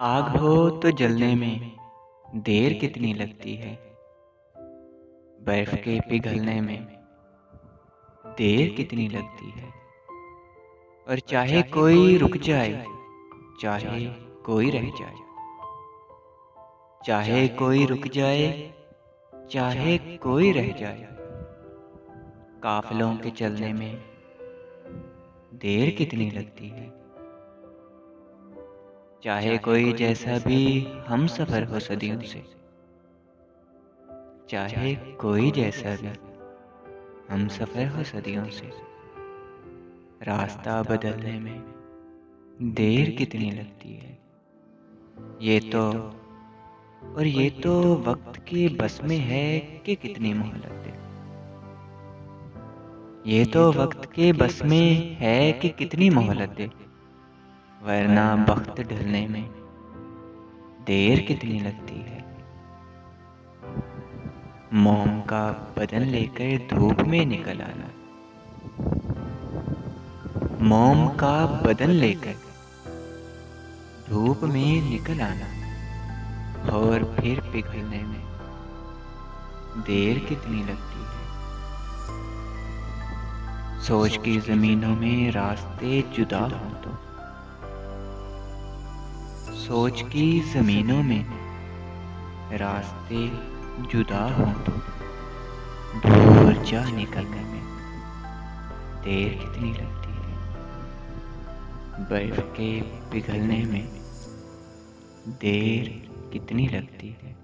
आग हो तो जलने में देर कितनी लगती है। बर्फ के पिघलने में देर कितनी लगती है। और चाहे कोई रुक जाए, चाहे कोई रह जाए, चाहे कोई रुक जाए, चाहे कोई रह जाए, काफिलों के चलने में देर कितनी लगती है। चाहे कोई जैसा भी हम सफर हो सदियों से, चाहे कोई जैसा भी हम सफर हो सदियों से, रास्ता बदलने में देर कितनी लगती है। ये तो वक्त के बस में है कि कितनी मोहलत दे। ये तो वक्त के बस में है कि कितनी मोहलत दे, वरना वक्त ढलने में देर कितनी लगती है। मोम का बदन लेकर धूप में निकल आना, मोम का बदन लेकर धूप में निकल आना, और फिर पिघलने में देर कितनी लगती है। सोच की जमीनों में रास्ते जुदा हों तो, सोच की जमीनों में रास्ते जुदा हों तो, दूर जा निकलने में देर कितनी लगती है। बर्फ के पिघलने में देर कितनी लगती है।